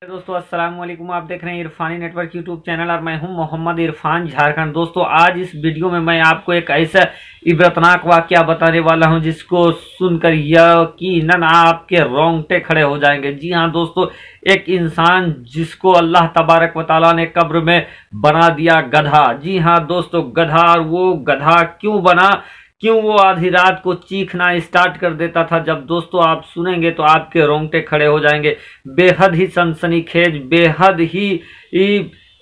दोस्तों अस्सलाम वालेकुम। आप देख रहे हैं इरफानी नेटवर्क यूट्यूब चैनल और मैं हूं मोहम्मद इरफान झारखंड। दोस्तों आज इस वीडियो में मैं आपको एक ऐसा इबरतनाक वाकया बताने वाला हूं जिसको सुनकर यकीनन आपके रोंगटे खड़े हो जाएंगे। जी हां दोस्तों, एक इंसान जिसको अल्लाह तबारक व तआला ने कब्र में बना दिया गधा। जी हां दोस्तों, गधा। और वो गधा क्यों बना, क्यों वो आधी रात को चीखना स्टार्ट कर देता था, जब दोस्तों आप सुनेंगे तो आपके रोंगटे खड़े हो जाएंगे। बेहद ही सनसनीखेज, बेहद ही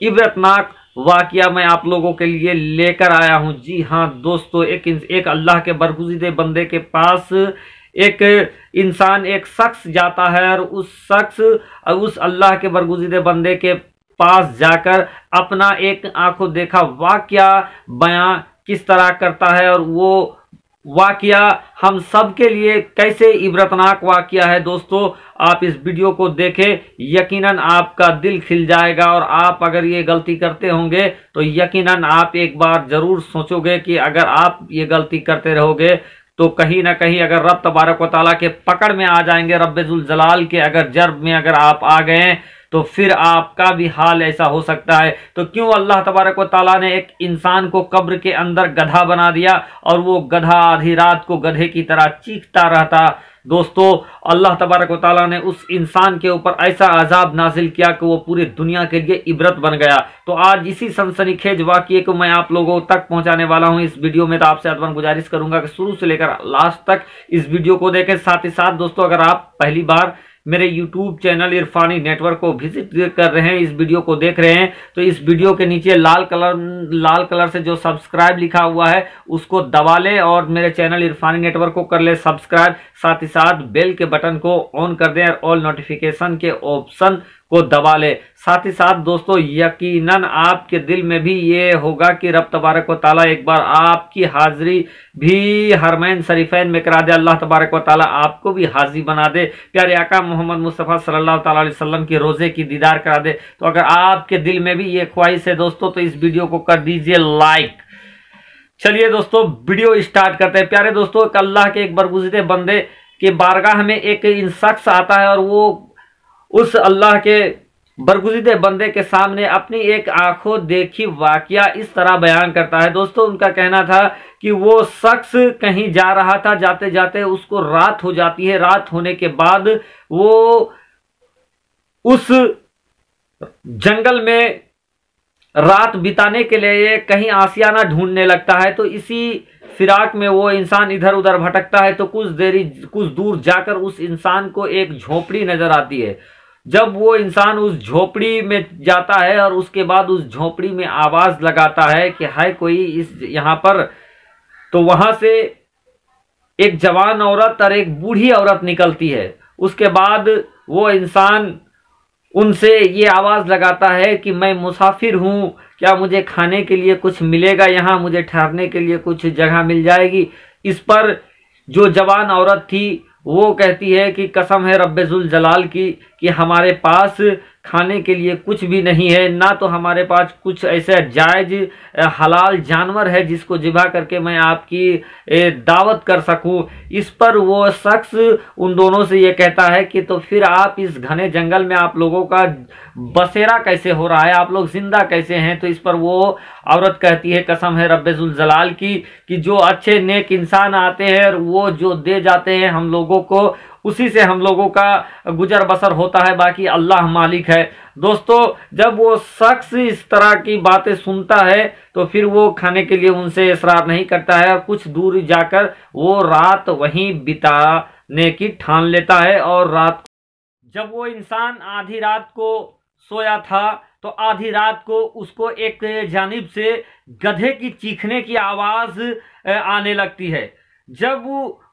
इबरतनाक वाकया मैं आप लोगों के लिए लेकर आया हूं। जी हां दोस्तों, एक अल्लाह के बरगुज़ीदे बंदे के पास एक इंसान, एक शख्स जाता है और उस अल्लाह के बरगुज़ीदे बंदे के पास जाकर अपना एक आंखों देखा वाकया बयां किस तरह करता है, और वो वाकया हम सब के लिए कैसे इबरतनाक वाकया है। दोस्तों आप इस वीडियो को देखें, यकीनन आपका दिल खिल जाएगा। और आप अगर ये गलती करते होंगे तो यकीनन आप एक बार जरूर सोचोगे कि अगर आप ये गलती करते रहोगे तो कहीं ना कहीं अगर रब तबारक व तआला के पकड़ में आ जाएंगे, रब्बे जुल जलाल के अगर जर्ब में अगर आप आ गए तो फिर आपका भी हाल ऐसा हो सकता है। तो क्यों अल्लाह तबारक व तआला ने एक इंसान को कब्र के अंदर गधा बना दिया और वो गधा आधी रात को गधे की तरह चीखता रहता। दोस्तों अल्लाह तबारक व तआला ने उस इंसान के ऊपर ऐसा अजाब नाजिल किया कि वो पूरी दुनिया के लिए इबरत बन गया। तो आज इसी सनसनीखेज वाकये को मैं आप लोगों तक पहुंचाने वाला हूं इस वीडियो में। तो आपसे अदबन गुजारिश करूंगा कि शुरू से लेकर लास्ट तक इस वीडियो को देखें। साथ ही साथ दोस्तों, अगर आप पहली बार मेरे YouTube चैनल इरफानी नेटवर्क को विजिट कर रहे हैं, इस वीडियो को देख रहे हैं, तो इस वीडियो के नीचे लाल कलर से जो सब्सक्राइब लिखा हुआ है उसको दबा ले और मेरे चैनल इरफानी नेटवर्क को कर ले सब्सक्राइब। साथ ही साथ बेल के बटन को ऑन कर दें और ऑल नोटिफिकेशन के ऑप्शन को दबा ले। साथ ही साथ दोस्तों यकीनन आपके दिल में भी ये होगा कि रब तबारक व तआला एक बार आपकी हाजिरी भी हरमैन शरीफैन में करा दे, अल्लाह तबारक व तआला आपको भी हाजिर बना दे, प्यारे आका मोहम्मद मुस्तफ़ा सल्लल्लाहु तआला अलैहि वसल्लम के रोजे की दीदार करा दे। तो अगर आपके दिल में भी ये ख्वाहिश है दोस्तों तो इस वीडियो को कर दीजिए लाइक। चलिए दोस्तों वीडियो स्टार्ट करते हैं। प्यारे दोस्तों, एक अल्लाह के एक बरगुज़ीदे बंदे के बारगाह में एक शख्स आता है और वो उस अल्लाह के बरगुज़ीदे बंदे के सामने अपनी एक आंखों देखी वाकया इस तरह बयान करता है। दोस्तों उनका कहना था कि वो शख्स कहीं जा रहा था, जाते जाते उसको रात हो जाती है। रात होने के बाद वो उस जंगल में रात बिताने के लिए कहीं आशियाना ढूंढने लगता है। तो इसी फिराक में वो इंसान इधर उधर भटकता है तो कुछ दूर जाकर उस इंसान को एक झोपड़ी नजर आती है। जब वो इंसान उस झोपड़ी में जाता है और उसके बाद उस झोपड़ी में आवाज लगाता है कि है कोई इस यहाँ पर, तो वहां से एक जवान औरत और एक बूढ़ी औरत निकलती है। उसके बाद वो इंसान उनसे ये आवाज लगाता है कि मैं मुसाफिर हूं, क्या मुझे खाने के लिए कुछ मिलेगा, यहाँ मुझे ठहरने के लिए कुछ जगह मिल जाएगी। इस पर जो जवान औरत थी वो कहती है कि कसम है रब्बे जुल जलाल की कि हमारे पास खाने के लिए कुछ भी नहीं है, ना तो हमारे पास कुछ ऐसा जायज हलाल जानवर है जिसको ज़िबा करके मैं आपकी दावत कर सकूं। इस पर वो शख्स उन दोनों से ये कहता है कि तो फिर आप इस घने जंगल में आप लोगों का बसेरा कैसे हो रहा है, आप लोग जिंदा कैसे हैं। तो इस पर वो औरत कहती है कसम है रब्बे जुल जलाल की कि जो अच्छे नेक इंसान आते हैं और वो जो दे जाते हैं हम लोगों को, उसी से हम लोगों का गुजर बसर होता है, बाकी अल्लाह मालिक है। दोस्तों जब वो शख्स इस तरह की बातें सुनता है तो फिर वो खाने के लिए उनसे इसरार नहीं करता है और कुछ दूर जाकर वो रात वहीं बिताने की ठान लेता है। और रात जब वो इंसान आधी रात को सोया था तो आधी रात को उसको एक जानिब से गधे की चीखने की आवाज आने लगती है। जब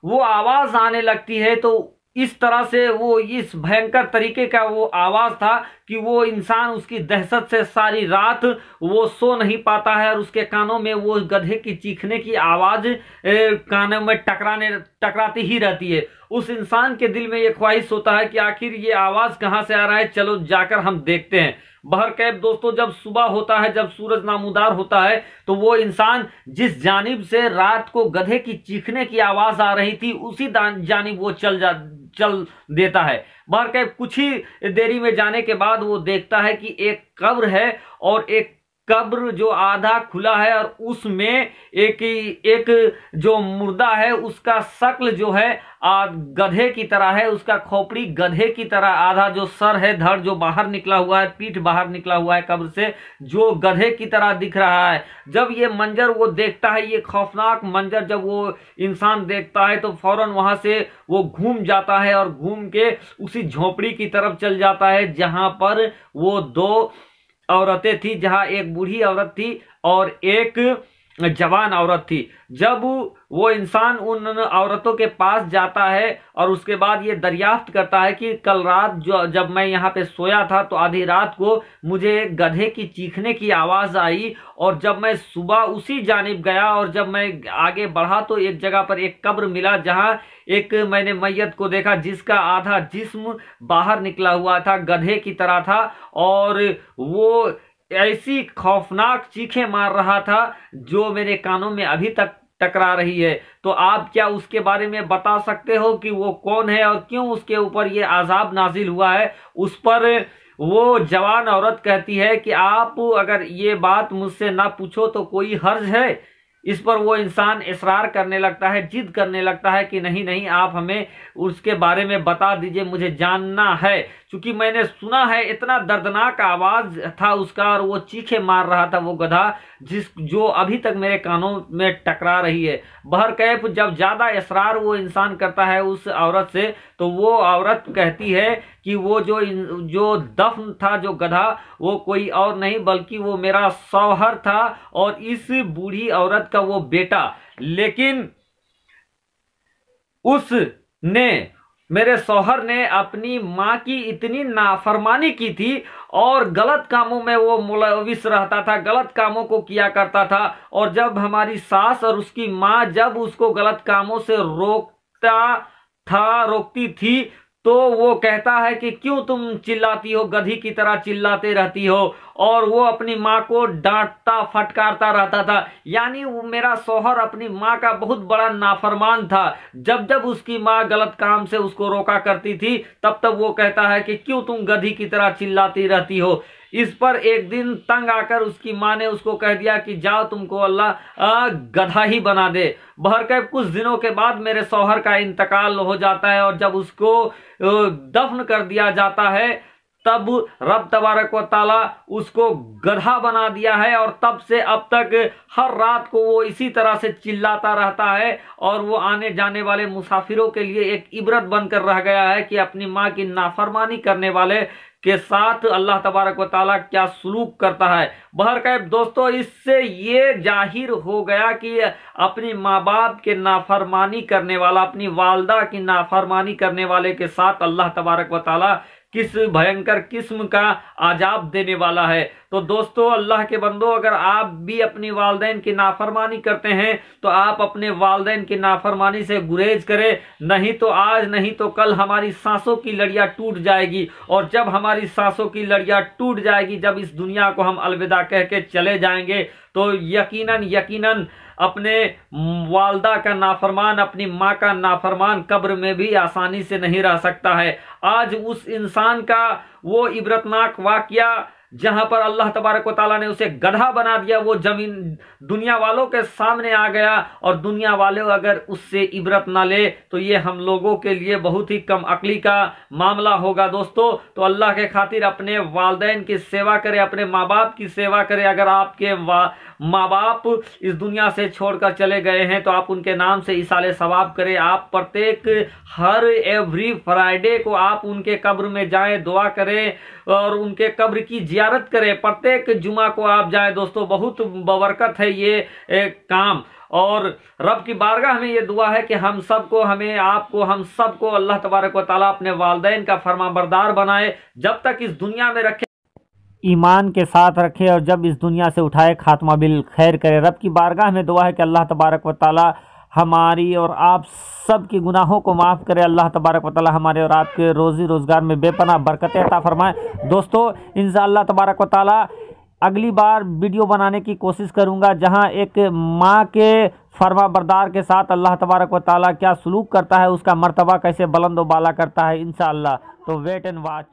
वो आवाज आने लगती है तो इस तरह से वो इस भयंकर तरीके का वो आवाज था कि वो इंसान उसकी दहशत से सारी रात वो सो नहीं पाता है और उसके कानों में वो गधे की चीखने की आवाज कानों में टकराती ही रहती है। उस इंसान के दिल में ये ख्वाहिश होता है कि आखिर ये आवाज कहाँ से आ रहा है, चलो जाकर हम देखते हैं। बहरकैफ दोस्तों जब सुबह होता है, जब सूरज नामूदार होता है, तो वो इंसान जिस जानिब से रात को गधे की चीखने की आवाज आ रही थी उसी जानिब वो चल देता है। बाहर के कुछ ही देरी में जाने के बाद वो देखता है कि एक कब्र है और एक कब्र जो आधा खुला है और उसमें एक जो मुर्दा है उसका शक्ल जो है गधे की तरह है, उसका खोपड़ी गधे की तरह, आधा जो सर है, धड़ जो बाहर निकला हुआ है, पीठ बाहर निकला हुआ है कब्र से, जो गधे की तरह दिख रहा है। जब ये मंजर वो देखता है, ये खौफनाक मंजर जब वो इंसान देखता है तो फौरन वहां से वो घूम जाता है और घूम के उसी झोपड़ी की तरफ चल जाता है जहां पर वो दो औरतें थी, जहां एक बूढ़ी औरत थी और एक जवान औरत थी। जब वो इंसान उन औरतों के पास जाता है और उसके बाद ये दरियाफ्त करता है कि कल रात जब मैं यहाँ पे सोया था तो आधी रात को मुझे गधे की चीखने की आवाज आई और जब मैं सुबह उसी जानिब गया और जब मैं आगे बढ़ा तो एक जगह पर एक कब्र मिला जहाँ एक मैंने मैयत को देखा जिसका आधा जिस्म बाहर निकला हुआ था, गधे की तरह था और वो ऐसी खौफनाक चीखें मार रहा था जो मेरे कानों में अभी तक टकरा रही है। तो आप क्या उसके बारे में बता सकते हो कि वो कौन है और क्यों उसके ऊपर ये अजाब नाजिल हुआ है? उस पर वो जवान औरत कहती है कि आप अगर ये बात मुझसे ना पूछो तो कोई हर्ज है। इस पर वो इंसान इसरार करने लगता है, जिद करने लगता है कि नहीं नहीं, आप हमें उसके बारे में बता दीजिए, मुझे जानना है, क्योंकि मैंने सुना है। इतना दर्दनाक आवाज था उसका और वो चीखे मार रहा था वो गधा, जो अभी तक मेरे कानों में टकरा रही है। बहरकैफ जब ज्यादा इसरार वो इंसान करता है उस औरत से तो वो औरत कहती है कि वो जो दफन था जो गधा, वो कोई और नहीं बल्कि वो मेरा शौहर था और इस बूढ़ी औरत का वो बेटा। लेकिन मेरे शौहर ने अपनी माँ की इतनी नाफरमानी की थी और गलत कामों में वो मुलविस रहता था, गलत कामों को किया करता था। और जब हमारी सास और उसकी माँ जब उसको गलत कामों से रोकती थी तो वो कहता है कि क्यों तुम चिल्लाती हो, गधी की तरह चिल्लाते रहती हो, और वो अपनी माँ को डांटता फटकारता रहता था। यानी वो मेरा शौहर अपनी माँ का बहुत बड़ा नाफरमान था। जब जब उसकी माँ गलत काम से उसको रोका करती थी तब तब वो कहता है कि क्यों तुम गधी की तरह चिल्लाती रहती हो। इस पर एक दिन तंग आकर उसकी माँ ने उसको कह दिया कि जाओ, तुमको अल्लाह गधा ही बना दे। बहरकैफ कुछ दिनों के बाद मेरे शौहर का इंतकाल हो जाता है और जब उसको दफन कर दिया जाता है तब रब तबारक व ताला उसको गधा बना दिया है और तब से अब तक हर रात को वो इसी तरह से चिल्लाता रहता है और वो आने जाने वाले मुसाफिरों के लिए एक इबरत बनकर रह गया है कि अपनी माँ की नाफरमानी करने वाले के साथ अल्लाह तबारक व ताला क्या सुलूक करता है। बहरकैफ दोस्तों, इससे ये जाहिर हो गया कि अपनी माँ बाप के नाफरमानी करने वाला, अपनी वालदा की नाफरमानी करने वाले के साथ अल्लाह तबारक व ताला किस भयंकर किस्म का आजाब देने वाला है। तो दोस्तों, अल्लाह के बंदो, अगर आप भी अपनी वालदैन की नाफरमानी करते हैं तो आप अपने वालदैन की नाफरमानी से गुरेज करें, नहीं तो आज नहीं तो कल हमारी सांसों की लड़ियां टूट जाएगी। और जब हमारी सांसों की लड़ियां टूट जाएगी, जब इस दुनिया को हम अलविदा कह के चले जाएंगे, तो यकीनन अपने वालदा का नाफरमान, अपनी माँ का नाफरमान कब्र में भी आसानी से नहीं रह सकता है। आज उस इंसान का वो इबरतनाक वाकया जहां पर अल्लाह तबारक व ताला ने उसे गधा बना दिया, वो जमीन दुनिया वालों के सामने आ गया और दुनिया वाले अगर उससे इबरत ना ले तो ये हम लोगों के लिए बहुत ही कम अक्ली का मामला होगा। दोस्तों, तो अल्लाह के खातिर अपने वालदैन की सेवा करें, अपने माँ बाप की सेवा करें। अगर आपके माँ बाप इस दुनिया से छोड़कर चले गए हैं तो आप उनके नाम से इसाले सवाब करें। आप प्रत्येक हर एवरी फ्राइडे को आप उनके कब्र में जाएं, दुआ करें और उनके कब्र की जियारत करें। प्रत्येक जुमा को आप जाएं। दोस्तों, बहुत बबरकत है ये एक काम। और रब की बारगाह में ये दुआ है कि हम सबको, हमें, आपको, हम सबको अल्लाह तबारक व ताला अपने वालदैन का फरमाबरदार बनाए, जब तक इस दुनिया में रखे ईमान के साथ रखे और जब इस दुनिया से उठाए खात्मा बिल खैर करे। रब की बारगाह में दुआ है कि अल्लाह तबारक व ताला हमारी और आप सब की गुनाहों को माफ़ करे। अल्लाह तबारक व ताला हमारे और आपके रोज़ी रोज़गार में बेपनाह बरकतें अता फरमाए। दोस्तों, इंशाअल्लाह तबारक व ताला अगली बार वीडियो बनाने की कोशिश करूंगा जहां एक माँ के फरमा बरदार के साथ अल्लाह तबारक व ताला क्या सलूक करता है, उसका मर्तबा कैसे बुलंद व बाला करता है इंशाअल्लाह। तो वेट एंड वॉच।